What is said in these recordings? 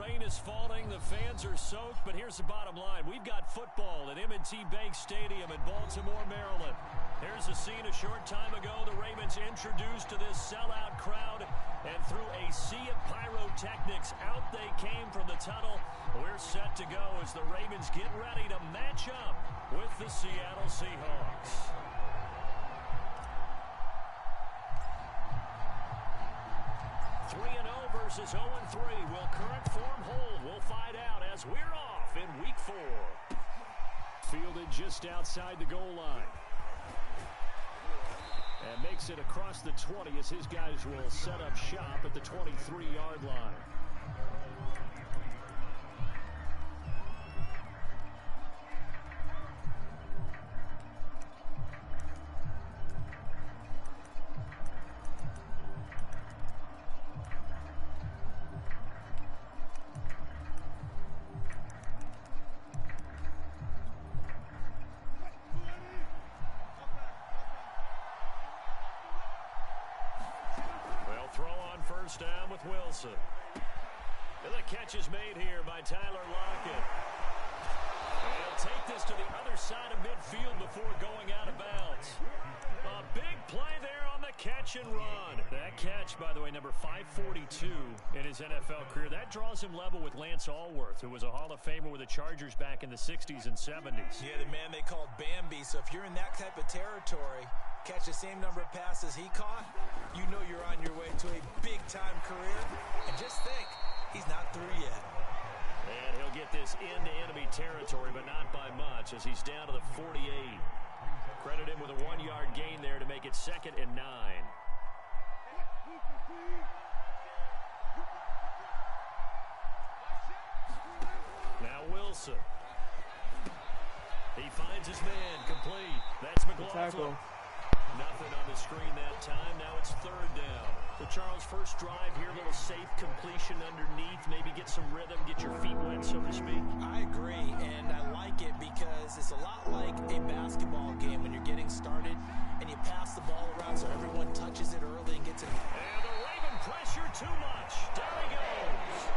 rain is falling, the fans are soaked, but here's the bottom line. We've got football at M&T Bank Stadium in Baltimore, Maryland. Here's a scene a short time ago. The Ravens introduced to this sellout crowd, and through a sea of pyrotechnics, out they came from the tunnel. We're set to go as the Ravens get ready to match up with the Seattle Seahawks. 3-0 versus 0-3. Will current form hold? We'll find out as we're off in Week 4. Fielded just outside the goal line. And makes it across the 20 as his guys will set up shop at the 23-yard line. First down with Wilson. And the catch is made here by Tyler Lockett. And he'll take this to the other side of midfield before going out of bounds. A big play there on the catch and run. That catch, by the way, number 542 in his NFL career. That draws him level with Lance Allworth, who was a Hall of Famer with the Chargers back in the 60s and 70s. Yeah, the man they called Bambi. So if you're in that type of territory, catch the same number of passes he caught, you know you're on your way to a big-time career. And just think, he's not through yet. And he'll get this into enemy territory, but not by much, as he's down to the 48. Credit him with a 1-yard gain there to make it 2nd and 9. Now Wilson. He finds his man, complete. That's McLaughlin. Nothing on the screen that time. Now it's 3rd down. So Charles, first drive here, a little safe completion underneath. Maybe get some rhythm, get your feet wet, so to speak. I agree, and I like it because it's a lot like a basketball game when you're getting started and you pass the ball around so everyone touches it early and gets it. And the Raven pressure too much. Down he goes.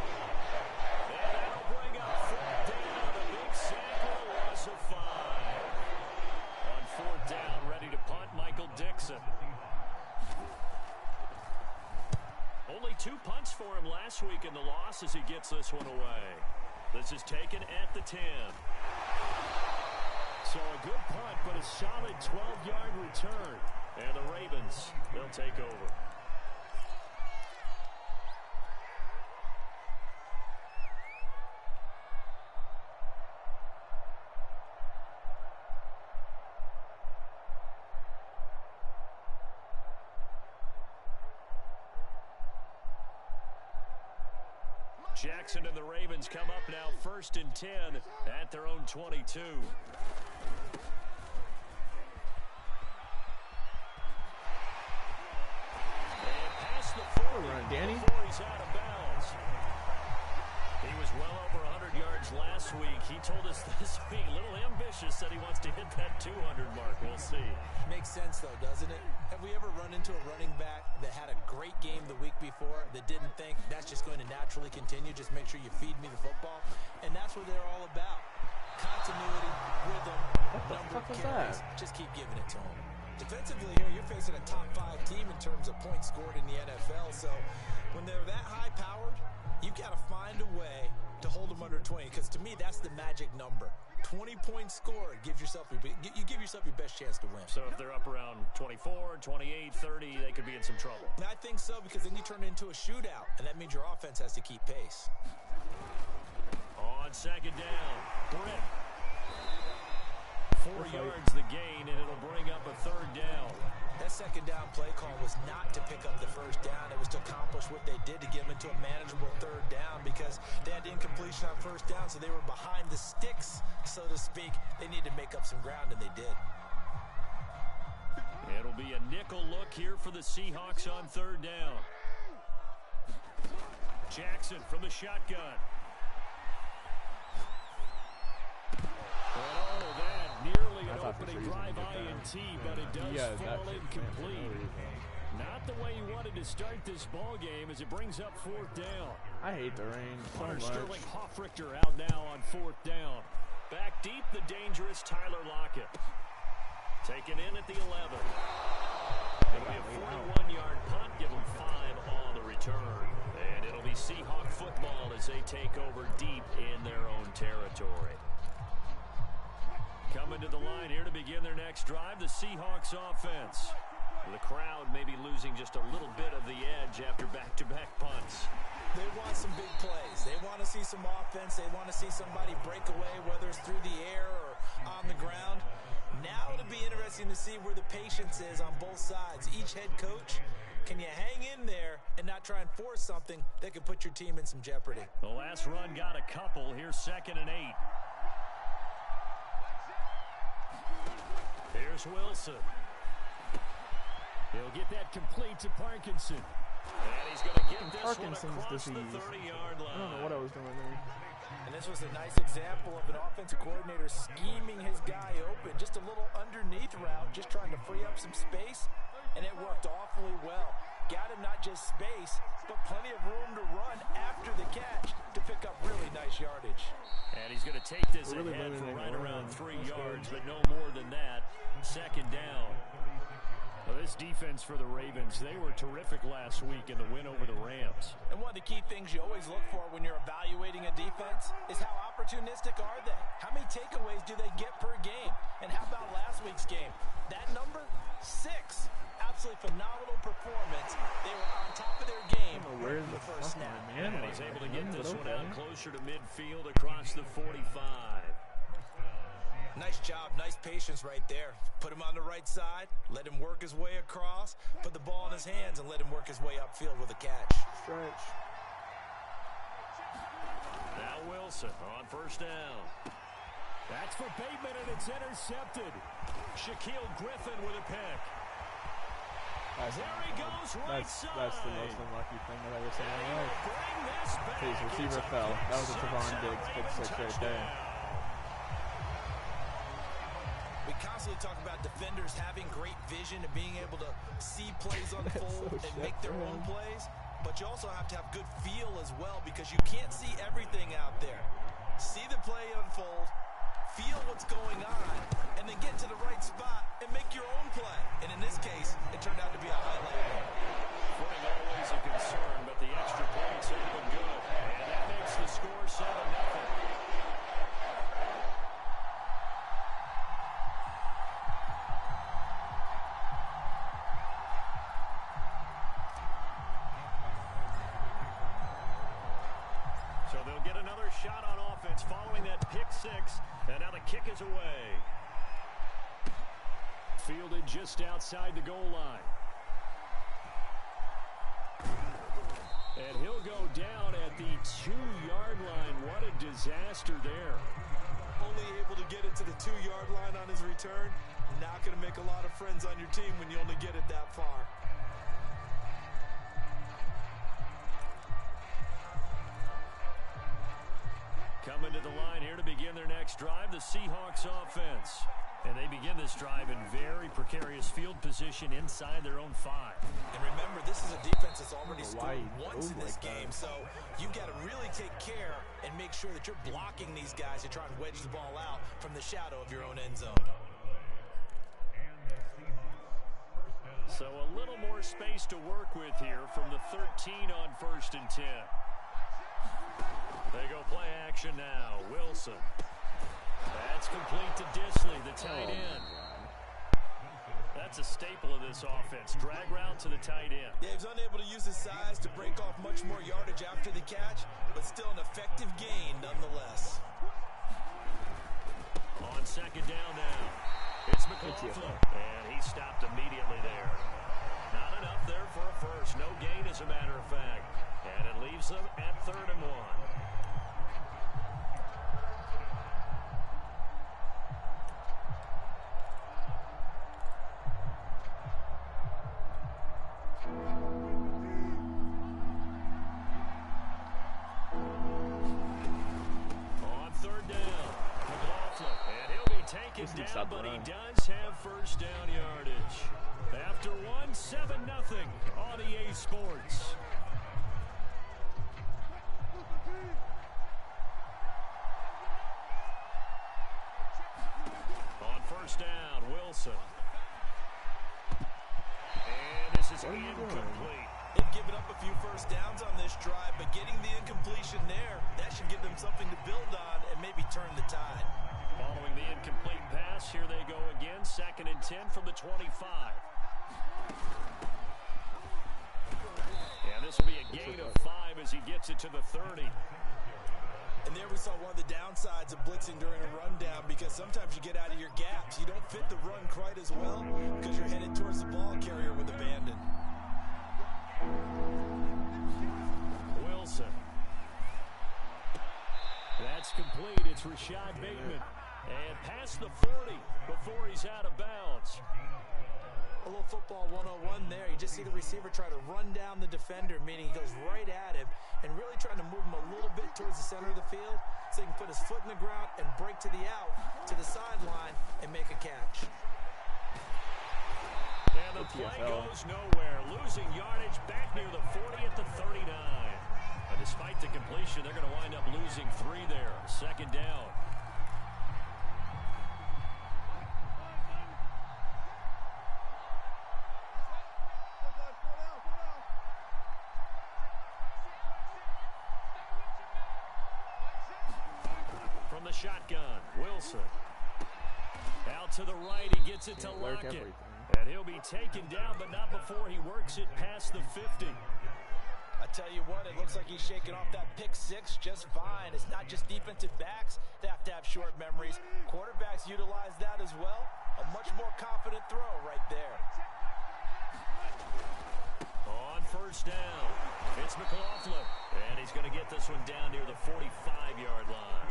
And that'll bring up 4th down. A big sample, loss of 5. On 4th down, ready to punt, Michael Dixon. Only 2 punts for him last week in the loss as he gets this one away. This is taken at the 10. So a good punt, but a solid 12-yard return. And the Ravens, they'll take over. Jackson and the Ravens come up now 1st and 10 at their own 22. And past the 40 before he's out of bounds. He was well over 100 yards last week. He told us this week, a little ambitious, that he wants to hit that 200 mark. We'll see. Makes sense, though, doesn't it? Have we ever run into a running back that had a great game the week before that didn't think that's just going to naturally continue? Just make sure you feed me the football. And that's what they're all about. Continuity, rhythm, number of carries. Just keep giving it to them. Defensively here, you're facing a top 5 team in terms of points scored in the NFL. So when they're that high-powered, you've got to find a way to hold them under 20, because to me, that's the magic number. 20 points scored, you give yourself your best chance to win. So if they're up around 24, 28, 30, they could be in some trouble. And I think so, because then you turn it into a shootout, and that means your offense has to keep pace. On 2nd down, Britt. 4 yards the gain, and it'll bring up a 3rd down. That 2nd down play call was not to pick up the 1st down. It was to accomplish what they did to get them into a manageable 3rd down, because they had incompletion on 1st down, so they were behind the sticks, so to speak. They needed to make up some ground, and they did. It'll be a nickel look here for the Seahawks on 3rd down. Jackson from the shotgun. Oh, that nearly an opening drive INT, but it does fall incomplete. Not the way you wanted to start this ball game as it brings up 4th down. I hate the rain so much. Sterling Hoffrichter out now on 4th down. Back deep, the dangerous Tyler Lockett. Taken in at the 11. It'll be a 41-yard punt. Give them 5 on the return. And it'll be Seahawk football as they take over deep in their own territory. Coming to the line here to begin their next drive, the Seahawks offense. The crowd may be losing just a little bit of the edge after back-to-back punts. They want some big plays. They want to see some offense. They want to see somebody break away, whether it's through the air or on the ground. Now it'll be interesting to see where the patience is on both sides. Each head coach, can you hang in there and not try and force something that could put your team in some jeopardy? The last run got a couple. Here's 2nd and 8. Here's Wilson. He'll get that complete to Parkinson. And he's going to get this Parkinson's one across disease. the 30-yard line. I don't know what I was doing there. And this was a nice example of an offensive coordinator scheming his guy open. Just a little underneath route, just trying to free up some space, and it worked awfully well. Got him not just space, but plenty of room to run after the catch to pick up really nice yardage. And he's going to take this really ahead for right around 3 That's yards, good. but no more than that. 2nd down. Well, this defense for the Ravens, they were terrific last week in the win over the Rams. And one of the key things you always look for when you're evaluating a defense is how opportunistic are they? How many takeaways do they get per game? And how about last week's game? That number, 6. Absolutely phenomenal performance. They were on top of their game. Where's the first snap? And he's able to get this one out okay. closer to midfield across the 45. Nice job, nice patience right there. Put him on the right side, let him work his way across, put the ball in his hands, and let him work his way upfield with a catch. Stretch. Now Wilson on 1st down. That's for Bateman, and it's intercepted. Shaquille Griffin with a pick. There he goes right side. That's the most unlucky thing I've ever seen in my life. Bring this back. His receiver It's fell. That was a sunset Trevon Diggs lane pick six right there. touchdown. We constantly talk about defenders having great vision and being able to see plays unfold and make their own plays, but you also have to have good feel as well because you can't see everything out there. See the play unfold, feel what's going on, and then get to the right spot and make your own play. And in this case, it turned out to be a highlight. Footing always a concern, but the extra points have been good. And that makes the score 7-0. So they'll get another shot on offense following that pick 6. And now the kick is away. Fielded just outside the goal line. And he'll go down at the 2-yard line. What a disaster there. Only able to get it to the 2-yard line on his return. Not going to make a lot of friends on your team when you only get it that far. Coming to the line here to begin their next drive, the Seahawks offense. And they begin this drive in very precarious field position inside their own 5. And remember, this is a defense that's already scored once in this like game, so you've got to really take care and make sure that you're blocking these guys to try and wedge the ball out from the shadow of your own end zone. So a little more space to work with here from the 13 on 1st and 10. They go play action now. Wilson. That's complete to Disley, the tight end. That's a staple of this offense. Drag route to the tight end. Yeah, he was unable to use his size to break off much more yardage after the catch, but still an effective gain nonetheless. On 2nd down now. It's McLaughlin. And he stopped immediately there. Not enough there for a first. No gain, as a matter of fact. And it leaves them at 3rd and 1. Down, but he does have 1st down yardage. After 1, 7-0 on EA Sports. On first down, Wilson. And this is incomplete. They've given up a few first downs on this drive, but getting the incompletion there, that should give them something to build on and maybe turn the tide. Following the incomplete pass, here they go again. 2nd and 10 from the 25. And this will be a gain of 5 as he gets it to the 30. And there we saw one of the downsides of blitzing during a rundown, because sometimes you get out of your gaps. You don't fit the run quite as well because you're headed towards the ball carrier with abandon. Wilson. That's complete. It's Rashad Bateman. And past the 40 before he's out of bounds. A little football 101 there. You just see the receiver try to run down the defender, meaning he goes right at him and really trying to move him a little bit towards the center of the field so he can put his foot in the ground and break to the out, to the sideline, and make a catch. And the play goes nowhere. Losing yardage back near the 40 at the 39. But despite the completion, they're going to wind up losing 3 there. 2nd down. From the shotgun, Wilson. Out to the right, he gets it to Lockett. And he'll be taken down, but not before he works it past the 50. I tell you what, it looks like he's shaking off that pick 6 just fine. It's not just defensive backs that have to have short memories. Quarterbacks utilize that as well. A much more confident throw right there. On first down, it's McLaughlin. And he's going to get this one down near the 45-yard line.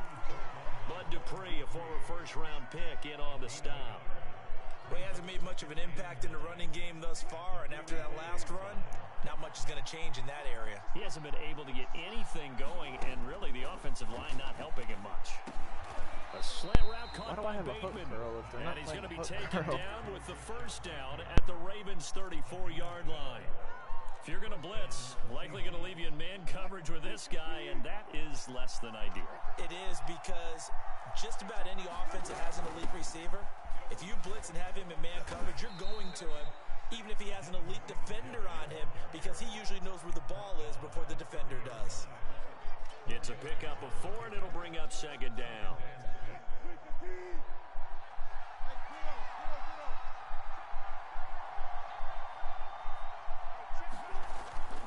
Bud Dupree, a former first-round pick, in on the stop. Well, he hasn't made much of an impact in the running game thus far, and after that last run, not much is going to change in that area. He hasn't been able to get anything going, and really the offensive line not helping him much. A slant route caught by Bateman, and he's going to be taken down with the first down at the Ravens' 34-yard line. If you're going to blitz, likely going to leave you in man coverage with this guy, and that is less than ideal. It is, because just about any offense that has an elite receiver, if you blitz and have him in man coverage, you're going to him, even if he has an elite defender on him, because he usually knows where the ball is before the defender does. It's a pickup of 4, and it'll bring up 2nd down.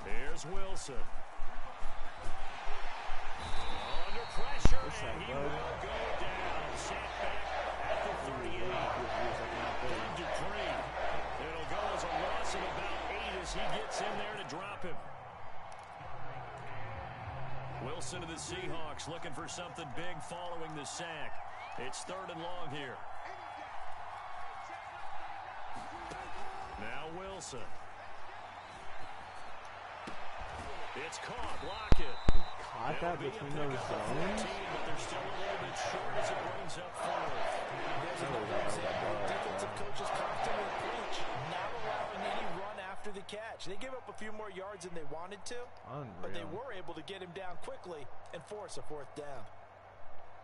Here's Wilson. Under pressure, and he will go down. Sat back at the 38. Bud Dupree. It'll go as a loss of about 8 as he gets in there to drop him. Wilson to the Seahawks looking for something big following the sack. It's 3rd and long here. Now Wilson. It's caught. Lockett. Caught that between those zones? But they're still a little bit short as it brings up 4th. There's another example of defensive coaches constantly preach, not allowing any run after the catch. They gave up a few more yards than they wanted to, but they were able to get him down quickly and force a 4th down.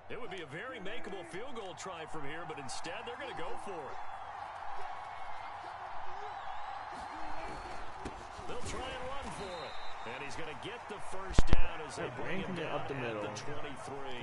It would be a very makeable field goal try from here, but instead they're going to go for it. They'll try and run for it. And he's going to get the first down as they bring him down up the middle. At the 23.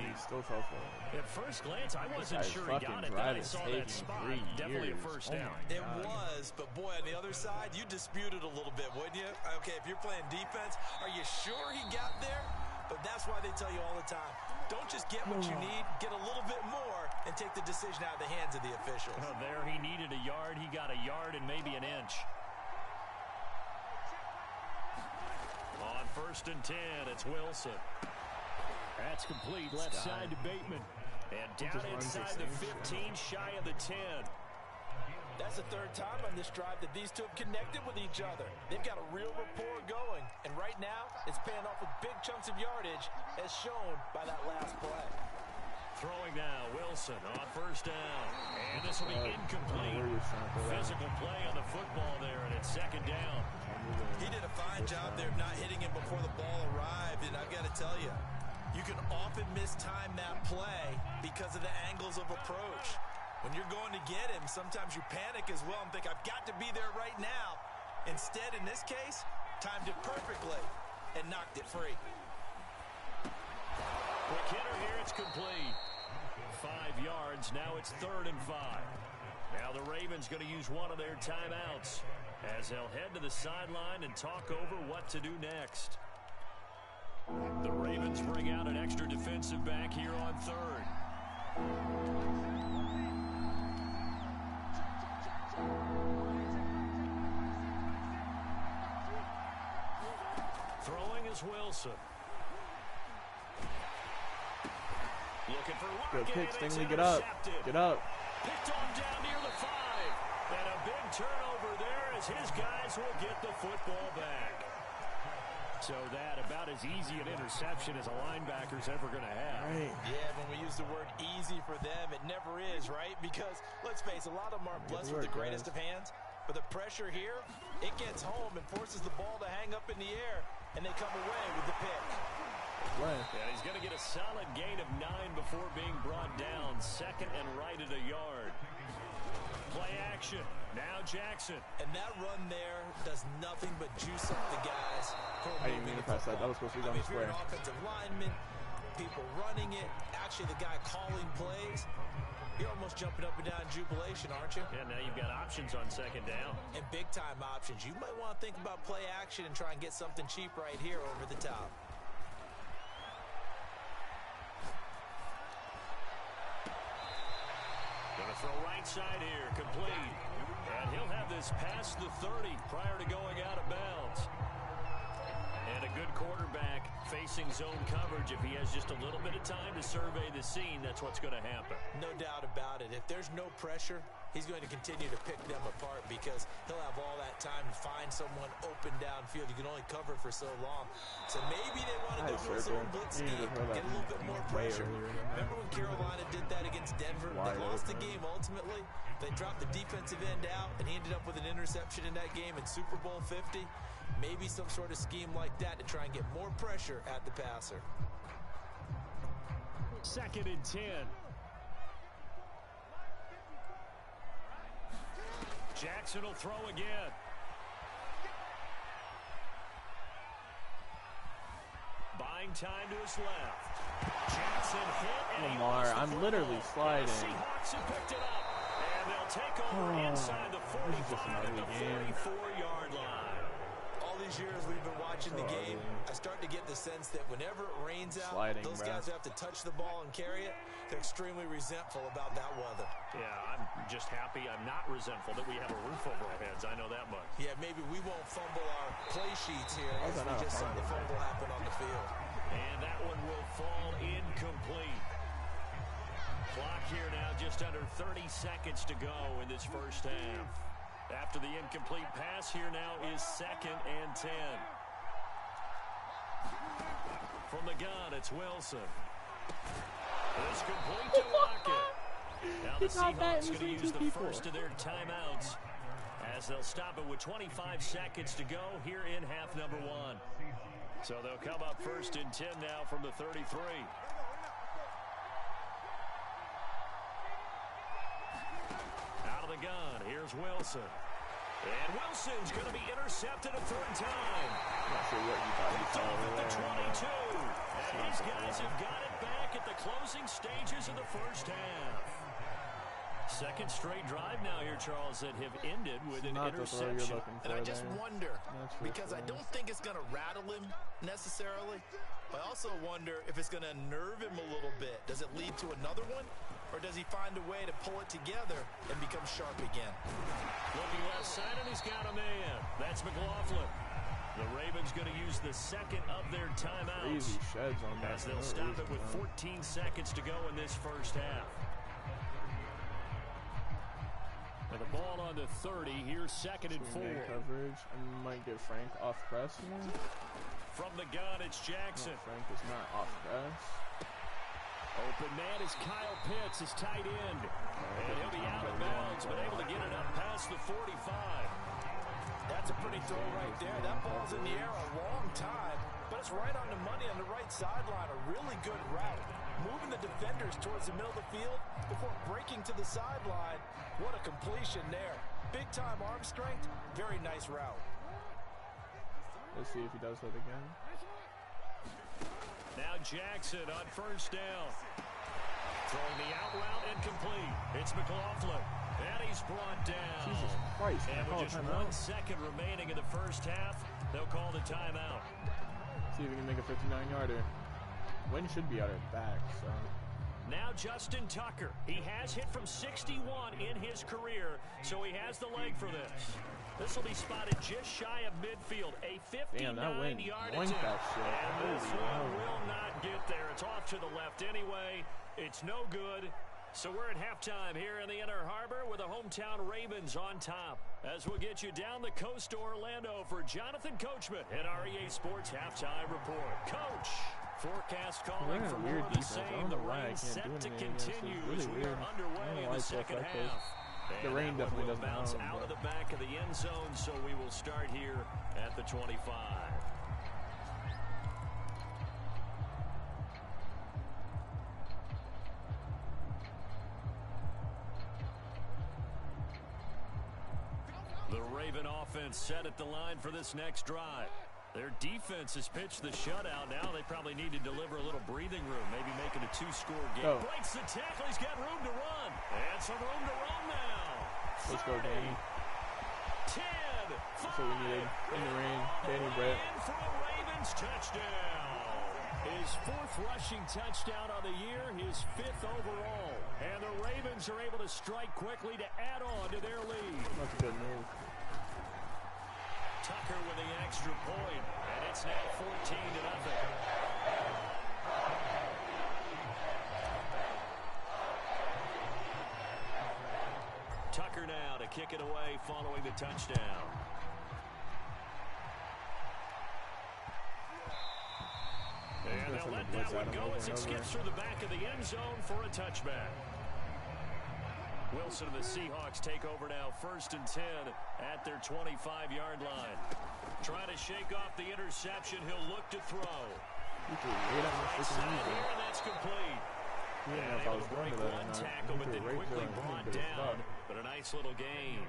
He still fell for it. At first glance, I wasn't sure he got it. Then I saw that spot. Definitely a first down. It was, but boy, on the other side, you dispute it a little bit, wouldn't you? Okay, if you're playing defense, are you sure he got there? But that's why they tell you all the time, don't just get what you need, get a little bit more, and take the decision out of the hands of the officials. There he needed a yard. He got a yard and maybe an inch. On 1st and 10, it's Wilson. That's complete left side to Bateman. And down inside the 15, shy of the 10. That's the 3rd time on this drive that these two have connected with each other. They've got a real rapport going. And right now, it's paying off with big chunks of yardage, as shown by that last play. Throwing now, Wilson on 1st down. And this will be incomplete. Physical play on the football there, and it's second down. He did a fine job there of not hitting him before the ball arrived, and I've got to tell you, you can often mistime that play because of the angles of approach. When you're going to get him, sometimes you panic as well and think, I've got to be there right now. Instead, in this case, timed it perfectly and knocked it free. Quick hitter here, it's complete. 5 yards, now it's 3rd and 5. Now the Ravens going to use one of their timeouts as they'll head to the sideline and talk over what to do next. The Ravens bring out an extra defensive back here on 3rd. Throwing is Wilson. Looking for Good pick, Stingley. Get up. Get up. Picked on down near the 5. And a big turnover there as his guys will get the football back. So that about as easy an interception as a linebacker's ever going to have. Right. Yeah, when we use the word easy for them, it never is, right? Because, let's face it, a lot of them aren't blessed with the greatest of hands. But the pressure here, it gets home and forces the ball to hang up in the air. And they come away with the pick. Yeah, he's going to get a solid gain of 9 before being brought down. 2nd and right at a yard. Play action. Now Jackson. And that run there does nothing but juice up the guys. I didn't mean to press that. That was supposed to be on the square. If you're an offensive lineman, people running it, actually the guy calling plays, you're almost jumping up and down in jubilation, aren't you? Yeah, now you've got options on 2nd down. And big-time options. You might want to think about play action and try and get something cheap right here over the top. Going to throw right side here, complete. And he'll have this past the 30 prior to going out of bounds. And a good quarterback facing zone coverage. If he has just a little bit of time to survey the scene, that's what's going to happen. No doubt about it. If there's no pressure, he's going to continue to pick them apart because he'll have all that time to find someone open downfield. You can only cover for so long. So maybe they want to go for a zone blitz scheme, get a little bit more pressure. Remember when Carolina did that against Denver? They lost the game ultimately. They dropped the defensive end out, and he ended up with an interception in that game in Super Bowl 50. Maybe some sort of scheme like that to try and get more pressure at the passer. 2nd and 10. Jackson will throw again. Buying time to his left. Jackson hit. Lamar, I'm literally sliding. The Seahawks have picked it up. And they'll take over inside the 45 and the 44-yard line. All these years we've been watching the game, I start to get the sense that whenever it rains out, those guys who have to touch the ball and carry it, they're extremely resentful about that weather. Yeah, I'm just happy I'm not resentful that we have a roof over our heads. I know that much. Yeah, maybe we won't fumble our play sheets here as we just saw the fumble happen on the field. And that one will fall incomplete. Clock here now just under 30 seconds to go in this first half. After the incomplete pass, here now is 2nd and 10. From the gun, it's Wilson. It's complete to Lockett. Now the Seahawks going to use the first of their timeouts as they'll stop it with 25 seconds to go here in half number 1. So they'll come up 1st and 10 now from the 33. Out of the gun, here's Wilson. And Wilson's going to be intercepted a 3rd time. Not sure what you thought he saw over The there. 22. And his guys have got it back at the closing stages of the first half. 2nd straight drive now here, Charles, that have ended with an interception. And I just wonder, because I don't think it's going to rattle him necessarily. I also wonder if it's going to nerve him a little bit. Does it lead to another one? Or does he find a way to pull it together and become sharp again? Looking left side, and he's got a man. That's McLaughlin. The Ravens going to use the 2nd of their timeouts. Crazy sheds on that. As they'll stop it with 14 seconds to go in this first half. And the ball on the 30. Here's 2nd and 4. Coverage. I might get Frank off press here. From the gun, it's Jackson. No, Frank is not off press. Open man is Kyle Pitts, his tight end. And he'll be out of bounds, but able to get it up past the 45. That money throw right there. That ball's in the air a long time, but it's right on the money on the right sideline. A really good route. Moving the defenders towards the middle of the field before breaking to the sideline. What a completion there. Big-time arm strength. Very nice route. Let's see if he does that again. Now Jackson on first down. Throwing the out route incomplete. It's McLaughlin. And he's brought down. Jesus Christ. And with just 1 second remaining in the first half, they'll call the timeout. See if we can make a 59-yarder. Win should be at our back, so. Now Justyn Tucker. He has hit from 61 in his career, so he has the leg for this. This will be spotted just shy of midfield. A 59-yard attempt. And this one will not get there. It's off to the left anyway. It's no good. So we're at halftime here in the Inner Harbor with the hometown Ravens on top. As we'll get you down the coast to Orlando for Jonathan Coachman at REA Sports Halftime Report. Coach, forecast calling for more of the same. The rain set to continue as we are underway in the second half. The rain definitely doesn't bounce out of the back of the end zone, so we will start here at the 25. The Raven offense set at the line for this next drive. Their defense has pitched the shutout. Now they probably need to deliver a little breathing room, maybe make it a 2-score game. Breaks the tackle. He's got room to run. And some room to run now. Let's go, Danny. 10, 5, that's what we needed in the rain. Danny Brett. For a Ravens touchdown. His 4th rushing touchdown of the year, his 5th overall. And the Ravens are able to strike quickly to add on to their lead. That's a good move. Tucker with the extra point, and it's now 14-0. Tucker now to kick it away following the touchdown. And they'll let that one go as it skips through the back of the end zone for a touchback. Wilson and the Seahawks take over now, 1st and 10 at their 25-yard line. Trying to shake off the interception. He'll look to throw. Right side here, and that's complete. And able to break one tackle, but then quickly brought down. But a nice little gain.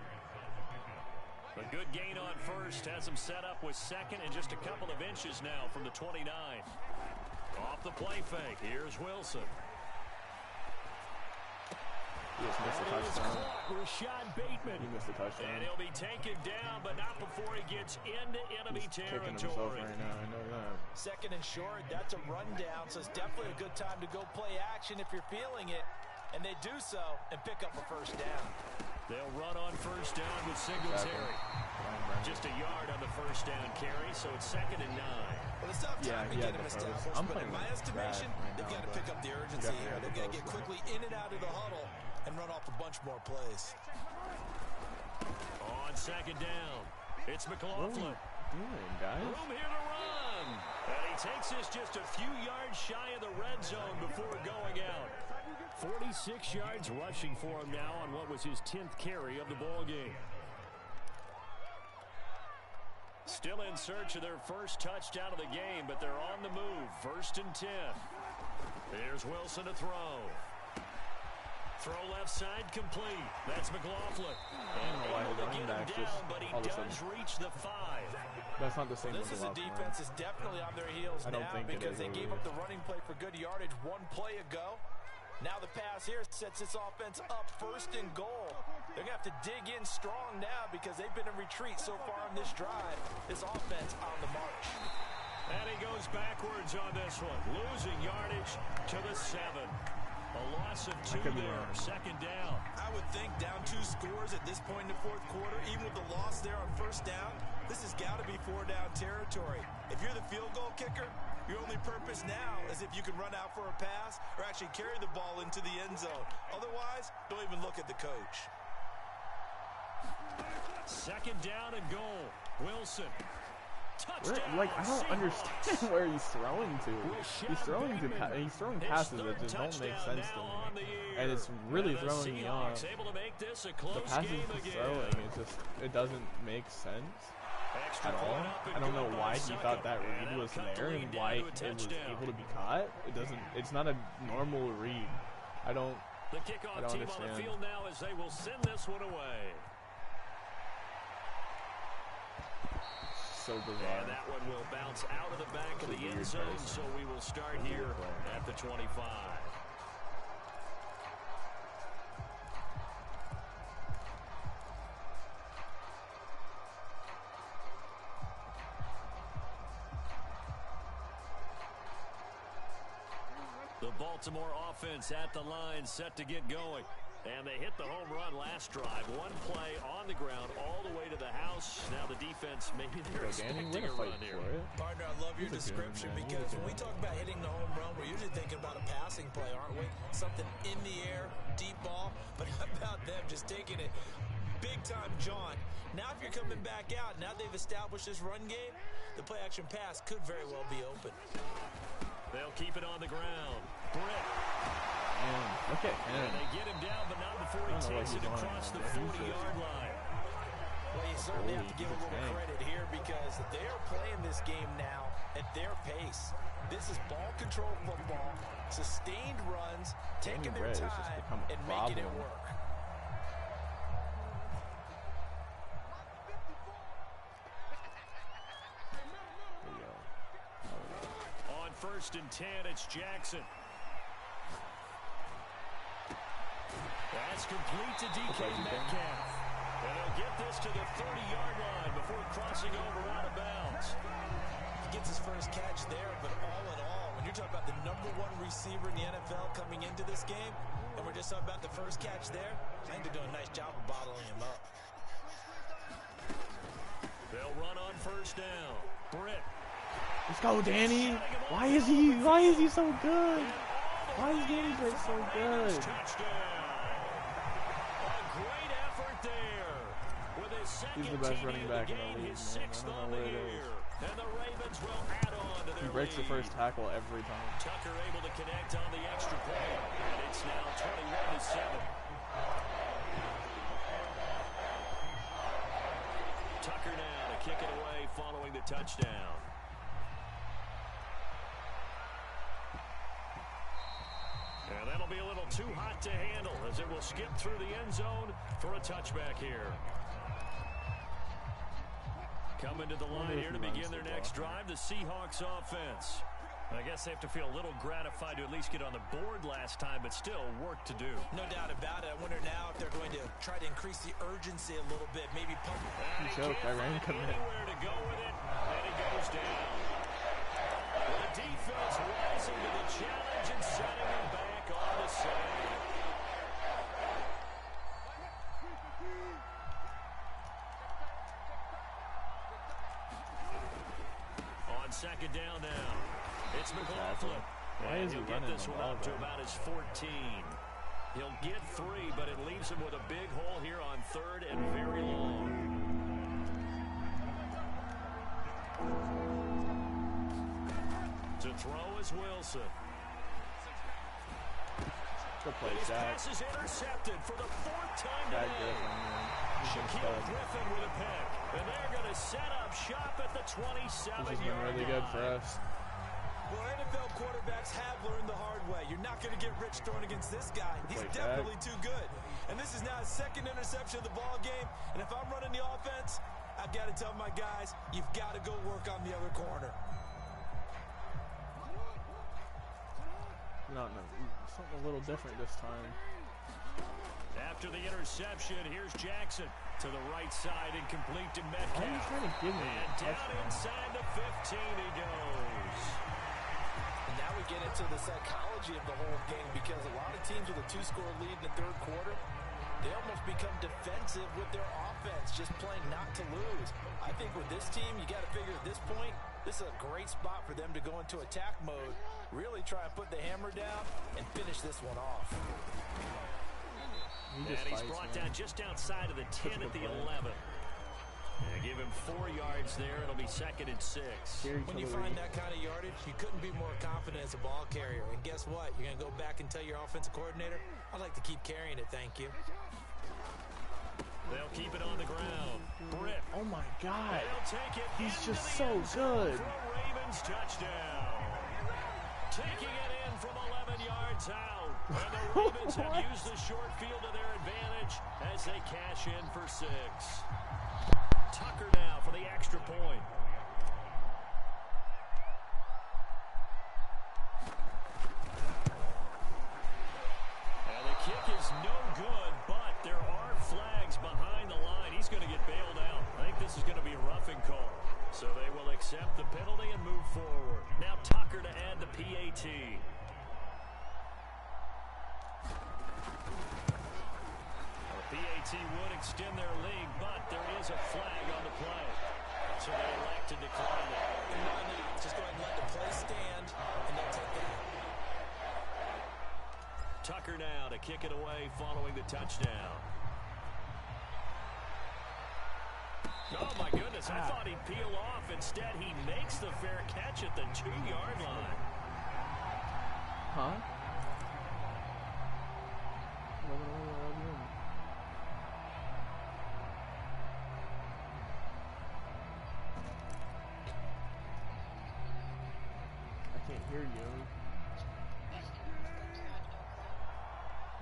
A good gain on first. Has him set up with 2nd and just a couple of inches now from the 29. Off the play fake. Here's Wilson. He just missed the touchdown. Rashad Bateman. He missed the touchdown. And he'll be taken down, but not before he gets into enemy territory. Kicking himself right now, I know that. 2nd and short, that's a rundown, so it's definitely a good time to go play action if you're feeling it. And they do so and pick up a 1st down. They'll run on 1st down with Singletary. Just a yard on the 1st down carry, so it's 2nd and 9. Well, it's tough time to get him established, but in my estimation, they've got to pick up the urgency here. They've got to get quickly in and out of the huddle and run off a bunch more plays. On 2nd down, it's McLaughlin. Guys? Room here to run. And he takes this just a few yards shy of the red zone before going out. 46 yards rushing for him now on what was his 10th carry of the ball game. Still in search of their first touchdown of the game, but they're on the move. 1st and 10. Here's Wilson to throw. Throw left side complete. That's McLaughlin. And able to get him down, but he does reach the 5. That's not the same. This is a defense that's definitely on their heels now because they gave up the running play for good yardage 1 play ago. Now the pass here sets this offense up 1st and goal. They're going to have to dig in strong now because they've been in retreat so far on this drive. This offense on the march. And he goes backwards on this one. Losing yardage to the 7. A loss of 2 there. 2nd down. I would think down 2 scores at this point in the 4th quarter, even with the loss there on 1st down, this has got to be 4-down territory. If you're the field goal kicker, your only purpose now is if you can run out for a pass or actually carry the ball into the end zone. Otherwise, don't even look at the coach. 2nd down and goal. Wilson. Touchdown. I don't understand where he's throwing to. He's throwing passes that just don't make sense to me. And it's really throwing me off. The passes he's throwing, it doesn't make sense. at all. I don't know why he thought that read was there and why it was able to be caught. It's not a normal read. I don't understand. On the field now as they will send this one away. So bizarre. And that one will bounce out of the back of the end zone, so we will start here at the 25. The Baltimore offense at the line, set to get going. And they hit the home run last drive. One play on the ground all the way to the house. Now the defense, maybe they're expecting a run here. Partner, I love your description because when we talk about hitting the home run, we're usually thinking about a passing play, aren't we? Something in the air, deep ball. But how about them just taking it big time, John? Now if you're coming back out, now they've established this run game, the play action pass could very well be open. They'll keep it on the ground. Britt. Look at him. And they get him down, but not before he takes it across the 40-yard line. Well, you certainly have to give a little credit here because they are playing this game now at their pace. This is ball control football, sustained runs, taking their time and making it work. On 1st and 10, it's Jackson. That's complete to DK Metcalf. And he'll get this to the 30-yard line before crossing over out of bounds. He gets his first catch there, but all in all, when you're talking about the #1 receiver in the NFL coming into this game, and we're just talking about the first catch there, I think they're doing a nice job of bottling him up. They'll run on 1st down. Britt. Let's go, Danny. Why is he so good? Why is Danny Britt so good? He's the best running back in the league, man. I don't know what it is. And the Ravens will add on to their He breaks the first tackle every time. Tucker able to connect on the extra point. And it's now 21-7. Tucker now to kick it away following the touchdown. And that'll be a little too hot to handle as it will skip through the end zone for a touchback here. Coming to the line here to begin their next drive, the Seahawks offense. I guess they have to feel a little gratified to at least get on the board last time, but still work to do. No doubt about it. I wonder now if they're going to try to increase the urgency a little bit, maybe pump it. He can't find anywhere to go with it, and he goes down. The defense rising to the challenge and setting him back on the side. On 2nd down now, it's McLaughlin. Why is he running this one up to about his 14? He'll get 3, but it leaves him with a big hole here on 3rd and very long. To throw is Wilson. Good play, His Jack. pass is intercepted for the 4th time today. Shaquille Griffin with a pick. And they're going to set up shop at the 27-yard line. This has been really good for us. Well, NFL quarterbacks have learned the hard way. You're not going to get rich throwing against this guy. He's definitely too good. And this is now his 2nd interception of the ball game. And if I'm running the offense, I've got to tell my guys, you've got to go work on the other corner. No, something a little different this time. After the interception, here's Jackson to the right side and complete to Metcalf. Why are you trying to give me and down inside the 15 he goes. And now we get into the psychology of the whole game because a lot of teams with a 2-score lead in the 3rd quarter, they almost become defensive with their offense, just playing not to lose. I think with this team, you got to figure at this point, this is a great spot for them to go into attack mode, really try and put the hammer down and finish this one off. And he's brought down just outside of the 10 at the 11. And give him 4 yards there. It'll be 2nd and 6. When you find that kind of yardage, you couldn't be more confident as a ball carrier. And guess what? You're going to go back and tell your offensive coordinator, I'd like to keep carrying it, thank you. They'll keep it on the ground. Britt. Oh my God. Take it. He's just so good. For a Ravens touchdown. Taking it in from 11 yards out. And the Ravens have used the short field to their advantage as they cash in for 6. Tucker now for the extra point. And the kick is no good, but there are flags behind the line. He's going to get bailed out. I think this is going to be a roughing call. So they will accept the penalty and move forward. Now Tucker to add the PAT. The PAT would extend their lead, but there is a flag on the play. So they elect to decline it. Just go ahead and let the play stand, and they'll take that. Tucker now to kick it away following the touchdown. Oh, my goodness. I thought he'd peel off. Instead, he makes the fair catch at the 2-yard line. Huh? I can't hear you.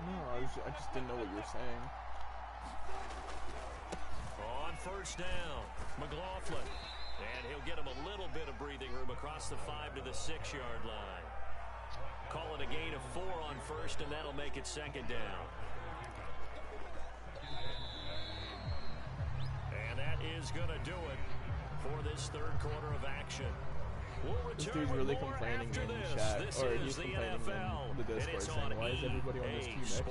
No, I just didn't know what you were saying. On first down, McLaughlin. And he'll get him a little bit of breathing room across the 5 to the 6-yard line. Call it a gain of 4 on first, and that'll make it second down. And that is going to do it for this third quarter of action. We'll This dude's really complaining in the chat, or he's complaining in the Discord, saying, why is everybody on this team extra?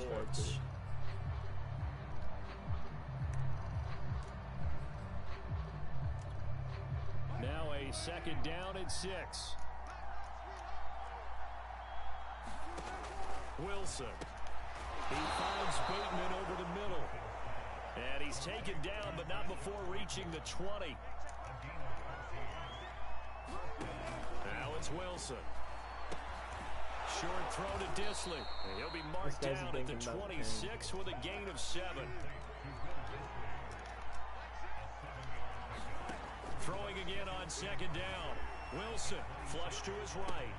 Now a second down and 6. Wilson. He finds Bateman over the middle. And he's taken down, but not before reaching the 20. Now it's Wilson. Short throw to Disley. And he'll be marked down at the 26 with a gain of 7. Throwing again on second down. Wilson flush to his right.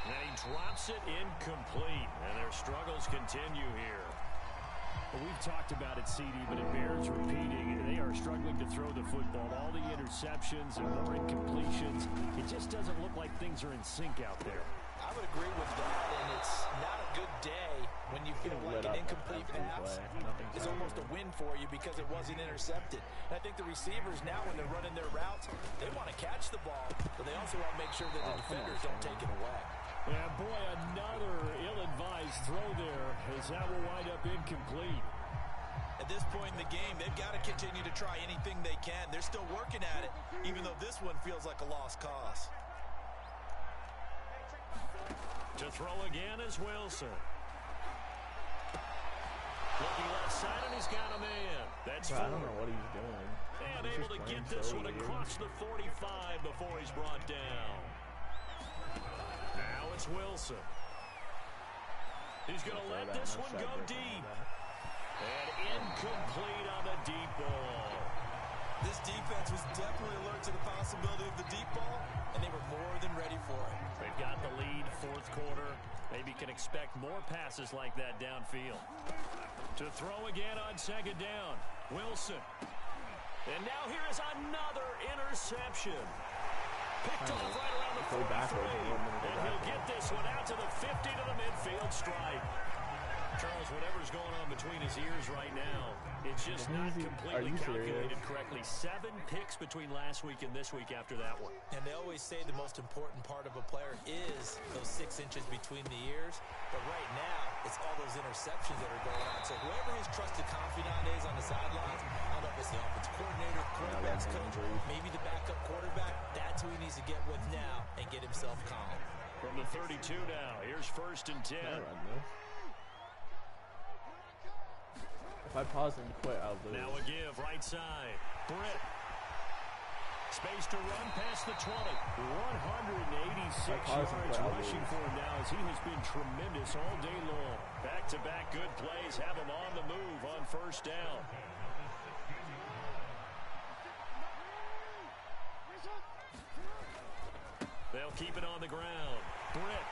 And he drops it incomplete. And their struggles continue here. Well, we've talked about it, CD, but it bears repeating. They are struggling to throw the football. All the interceptions and more incompletions. It just doesn't look like things are in sync out there. I would agree with that, and it's not a good day when you feel like an incomplete pass is almost a win for you because it wasn't intercepted. And I think the receivers now, when they're running their routes, they want to catch the ball, but they also want to make sure that the defenders don't take it away. Yeah, boy, another ill-advised throw there as that will wind up incomplete. At this point in the game, they've got to continue to try anything they can. They're still working at it, even though this one feels like a lost cause. To throw again is Wilson. Looking left side, and he's got a man. That's I don't know what he's doing. And able to get this one across the 45 before he's brought down. Now it's Wilson. He's going to let this one go deep. And incomplete on the deep ball. This defense was definitely alert to the possibility of the deep ball, and they were more than ready for it. They've got the lead, fourth quarter. Maybe can expect more passes like that downfield. To throw again on second down, Wilson. And now here is another interception. Picked off right around the 43. And he'll get this one out to the 50 to the midfield stripe. Charles, whatever's going on between his ears right now, it's just not completely calculated correctly. 7 picks between last week and this week after that one. And they always say the most important part of a player is those 6 inches between the ears. But right now, it's all those interceptions that are going on. So whoever his trusted confidant is on the sidelines, I don't know if it's the offensive coordinator, the quarterback's coach, maybe the backup quarterback, that's who he needs to get with now and get himself calm. From the 32 now, here's first and 10. If I pause and quit, I'll lose. Now a give, right side. Britt. Space to run past the 20. 186 yards rushing for him now as he has been tremendous all day long. Back-to-back good plays have him on the move on first down. They'll keep it on the ground. Britt.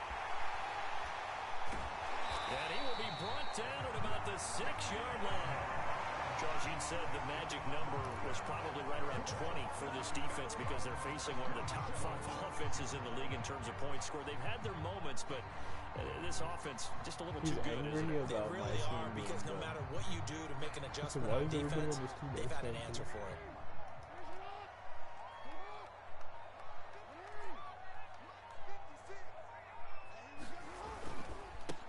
And he will be brought down at about the 6-yard line. Justyn said the magic number was probably right around 20 for this defense because they're facing one of the top 5 offenses in the league in terms of points scored. They've had their moments, but this offense just a little too good, isn't it? They really are, because no matter what you do to make an adjustment on defense, they've had an answer for it.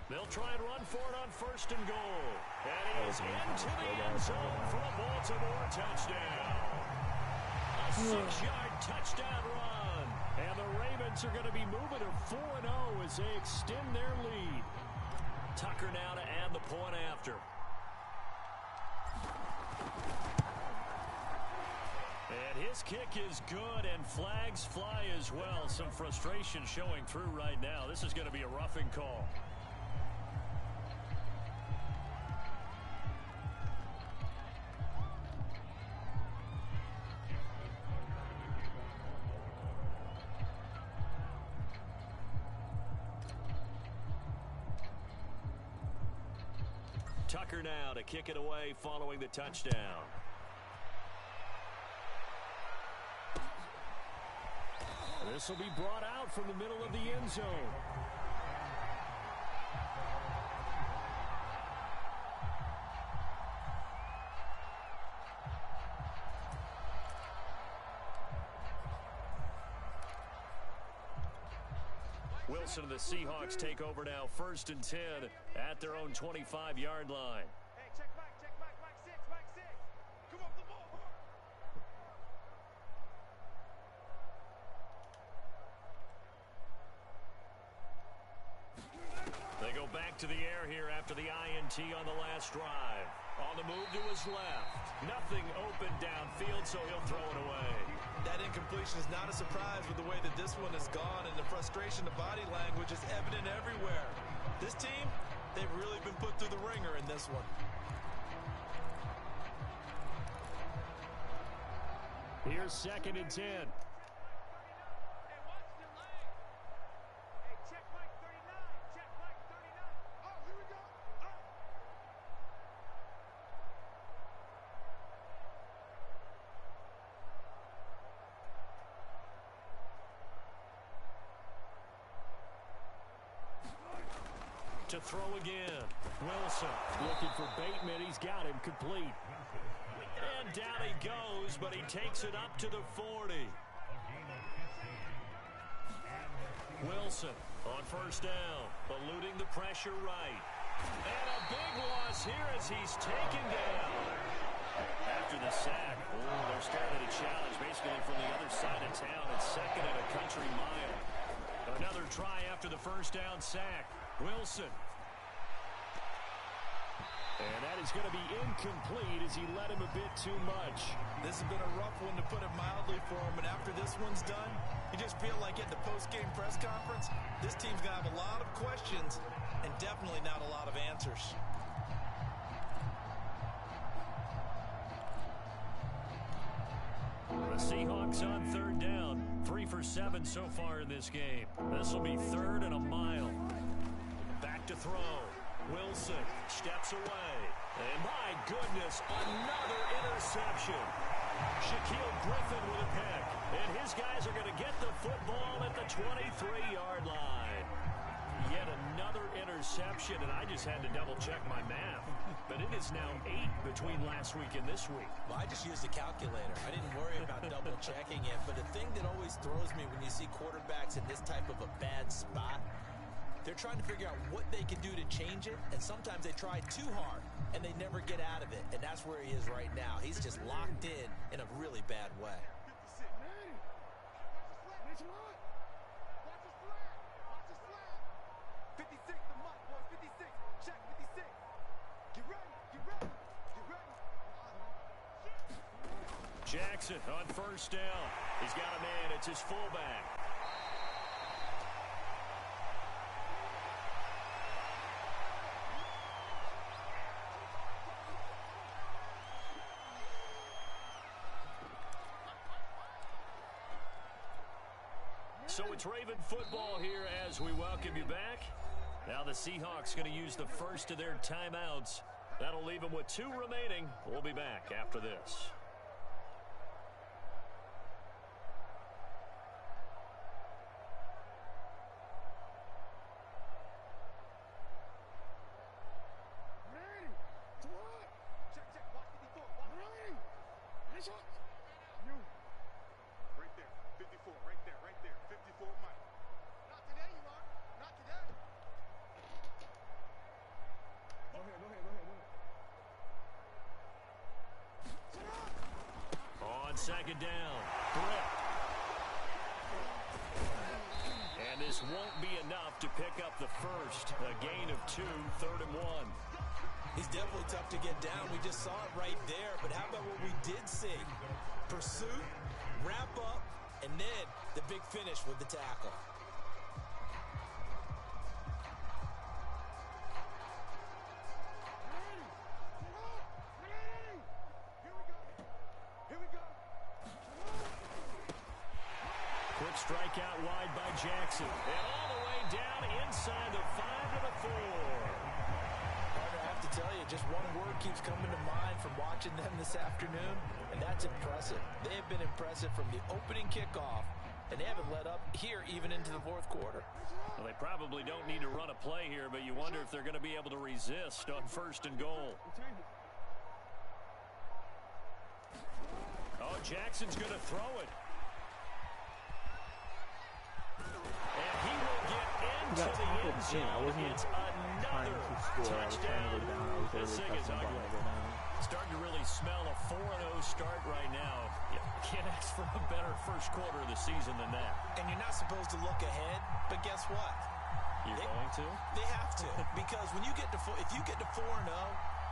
They'll try and run for it on first and goal. And he is into the end zone for a Baltimore touchdown. A 6-yard touchdown run. And the Ravens are going to be moving to 4-0 as they extend their lead. Tucker now to add the point after. And his kick is good, and flags fly as well. Some frustration showing through right now. This is going to be a roughing call. Tucker now to kick it away following the touchdown. This will be brought out from the middle of the end zone. Wilson and the Seahawks take over now, 1st and 10 at their own 25-yard line. Hey, check Mike 6, Mike 6. Come off the ball. They go back to the air here after the INT on the last drive. On the move to his left. Nothing open downfield, so he'll throw it away. That incompletion is not a surprise with the way that this one has gone, and the frustration, the body language is evident everywhere. This team, they've really been put through the ringer in this one. Here's 2nd and 10. To throw again. Wilson looking for Bateman. He's got him complete. And down he goes, but he takes it up to the 40. Wilson on first down, eluding the pressure right. And a big loss here as he's taken down. After the sack, they're starting a challenge basically from the other side of town. It's 2nd and a country mile. Another try after the first down sack. Wilson. And that is going to be incomplete as he led him a bit too much. This has been a rough one, to put it mildly, for him. And after this one's done, you just feel like at the post-game press conference, this team's going to have a lot of questions and definitely not a lot of answers. The Seahawks on 3rd down. 3 for 7 so far in this game. This will be 3rd and a mile. Back to throw. Wilson steps away. And my goodness, another interception. Shaquille Griffin with a pick. And his guys are going to get the football at the 23-yard line. Yet another interception, and I just had to double-check my math. But it is now 8 between last week and this week. Well, I just used a calculator. I didn't worry about double-checking it. But the thing that always throws me when you see quarterbacks in this type of a bad spot, they're trying to figure out what they can do to change it, and sometimes they try too hard, and they never get out of it, and that's where he is right now. He's just locked in a really bad way. 56, the mark, boys, 56. Check 56. Get ready, get ready, get ready. Jackson on first down. He's got a man. It's his fullback. So it's Raven football here as we welcome you back. Now the Seahawks going to use the first of their timeouts. That'll leave them with 2 remaining. We'll be back after this. Ready. To what? Check, check. Watch 54. Watch. Ready. Nice shot. You. Right there. 54. Right there. Right there. 54 Mike. Not today, you are. Not today. Go ahead. Go ahead. Go ahead. Go ahead. On second down, Brett. And this won't be enough to pick up the first. A gain of 2, 3rd and 1. He's definitely tough to get down. We just saw it right there. But how about what we did see? Pursuit, wrap up, and then the big finish with the tackle. Quick strike out wide by Jackson. And all the way down inside the 5 to the 4. Partner, I have to tell you, just one word keeps coming to mind from watching them this afternoon, and that's impressive. They have been impressive from the opening kickoff, and they haven't let up here even into the 4th quarter. Well, they probably don't need to run a play here, but you wonder if they're going to be able to resist on 1st and goal. Oh, Jackson's going to throw it. And he will get into the end zone. I wasn't It's trying another to score. I was trying to go down. I was This thing able to is press the button ugly. to go down. Starting to really smell a 4-0 start right now. You can't ask for a better first quarter of the season than that. And you're not supposed to look ahead, but guess what? You're going to? They have to, because when you get to if you get to 4-0,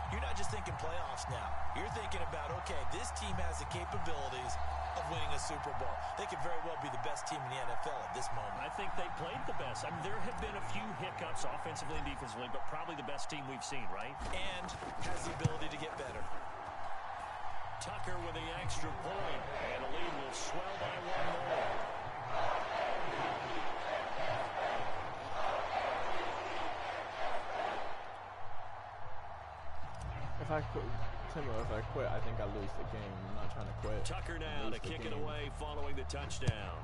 you're not just thinking playoffs now. You're thinking about, okay, this team has the capabilities of winning a Super Bowl. They could very well be the best team in the NFL at this moment. I think they played the best. I mean, there have been a few hiccups offensively and defensively, but probably the best team we've seen, right? And has the ability to get better. Tucker with the extra point, and the lead will swell by 1 more. If I quit, if I quit, I think I lose the game. I'm not trying to quit. Tucker now to kick it away following the touchdown.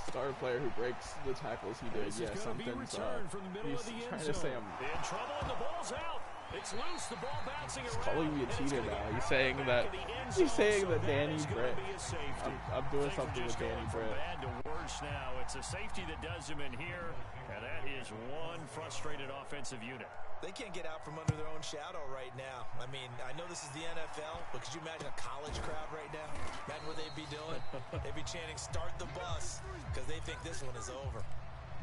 Star player who breaks the tackles he did. Yeah, something's up. He's trying to say I'm in trouble and the ball's out. It's loose. The ball bouncing around. He's calling me a cheater now. He's saying that Danny Britt. I'm doing something with Danny Britt. Bad to worse now. It's a safety that does him in here, and that is one frustrated offensive unit. They can't get out from under their own shadow right now. I mean, I know this is the NFL, but could you imagine a college crowd right now? Imagine what they'd be doing. They'd be chanting, "Start the bus," because they think this one is over.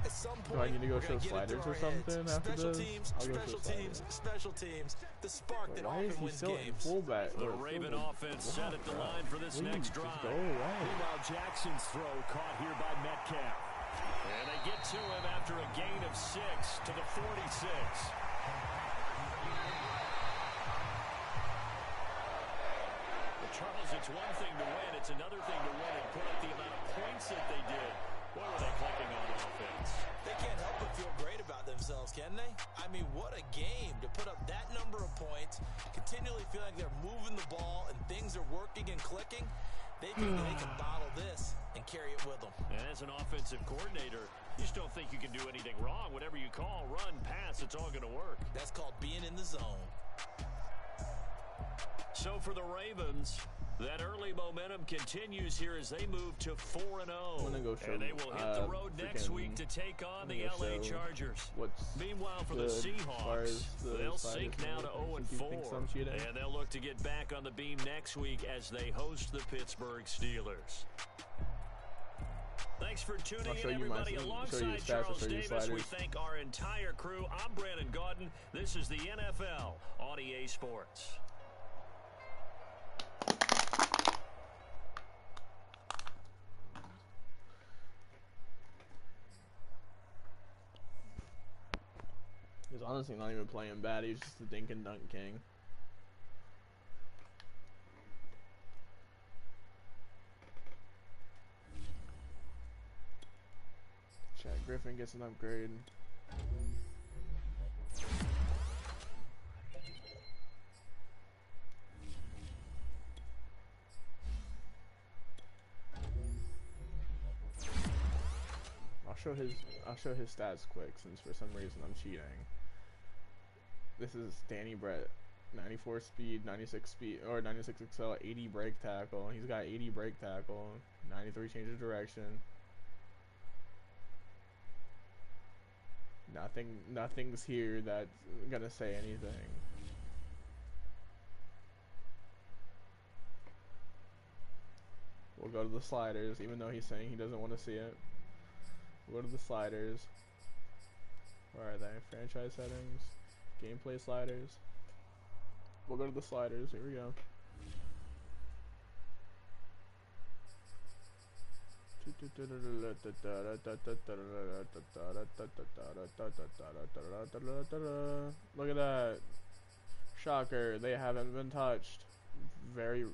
At some point, do I need to go we're show gonna get it sliders through or our something heads. after Special this? teams, I'll go special show teams, sliders. special teams. The spark that Why is often he wins still in games. fullback? The Raven offense set at the line for this next drive. Go away. Meanwhile, Jackson's throw caught here by Metcalf. And they get to him after a gain of 6 to the 46. Well, Charles, it's one thing to win. It's another thing to win and put up the amount of points that they did. Boy, were they clicking on offense. They can't help but feel great about themselves, can they? I mean, what a game to put up that number of points, continually feel like they're moving the ball and things are working and clicking. They think they can bottle this and carry it with them. And as an offensive coordinator, you just don't think you can do anything wrong. Whatever you call, run, pass, it's all going to work. That's called being in the zone. So for the Ravens, that early momentum continues here as they move to 4-0. And they will hit the road next week to take on the LA Chargers. Meanwhile, for the Seahawks, they'll sink now to 0-4. And they'll look to get back on the beam next week as they host the Pittsburgh Steelers. Thanks for tuning in, everybody. Alongside Charles Davis, we thank our entire crew. I'm Brandon Gaudin. This is the NFL on EA Sports. honestly not even playing bad. He was just a dink and dunk king. Chad Griffin gets an upgrade. I'll show his stats quick since for some reason I'm cheating. This is Danny Brett, 94 speed, 96 speed, or 96 excel, 80 break tackle. He's got 80 break tackle, 93 change of direction. Nothing's here that's gonna say anything. We'll go to the sliders, even though he's saying he doesn't want to see it. We'll go to the sliders. Where are they? Franchise settings, gameplay sliders. We'll go to the sliders. Here we go. Look at that. Shocker. They haven't been touched. Very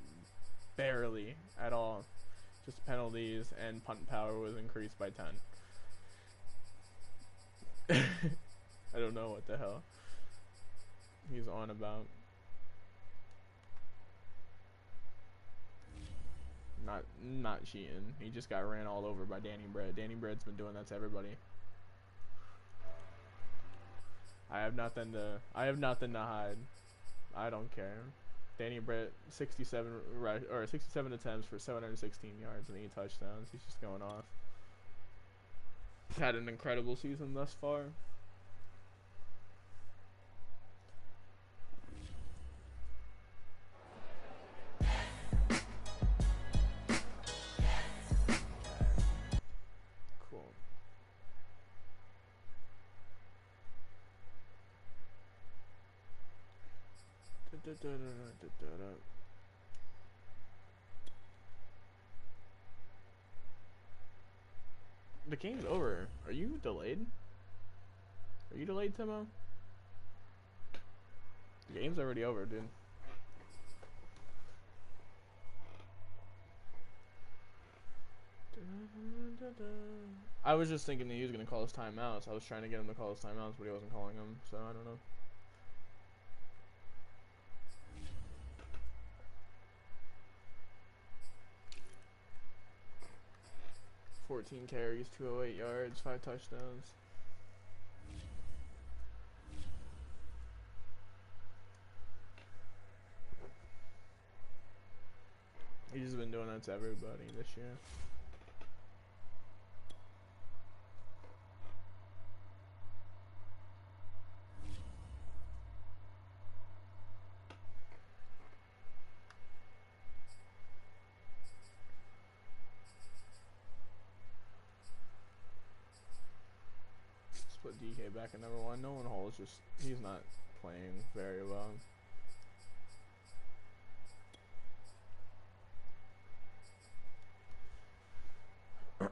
barely at all. Just penalties, and punt power was increased by 10. I don't know what the hell he's on about. Not cheating. He just got ran all over by Danny Brett. Danny Brett's been doing that to everybody. I have nothing to hide. I don't care. Danny Brett, 67 attempts for 716 yards and 8 touchdowns. He's just going off. He's had an incredible season thus far. Cool. The game's over. Are you delayed? Are you delayed, Timo? The game's already over, dude. I was just thinking that he was gonna call his timeouts. I was trying to get him to call his timeouts, but he wasn't calling them, so I don't know. 14 carries, 208 yards, 5 touchdowns. He's just been doing that to everybody this year. Put DK back at number 1. Nolan Hall is just, he's not playing very well. But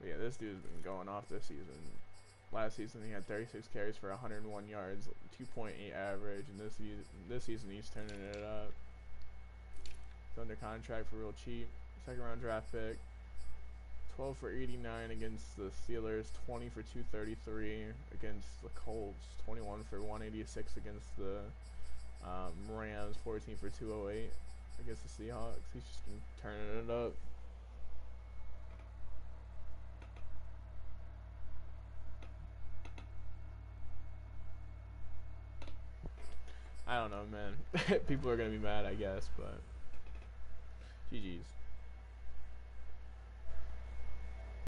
yeah, this dude's been going off this season. Last season he had 36 carries for 101 yards, 2.8 average, and this season he's turning it up. He's under contract for real cheap. 2nd round draft pick. 12 for 89 against the Steelers, 20 for 233 against the Colts, 21 for 186 against the Rams, 14 for 208 against the Seahawks. He's just been turning it up. I don't know, man. People are going to be mad, I guess, but GG's.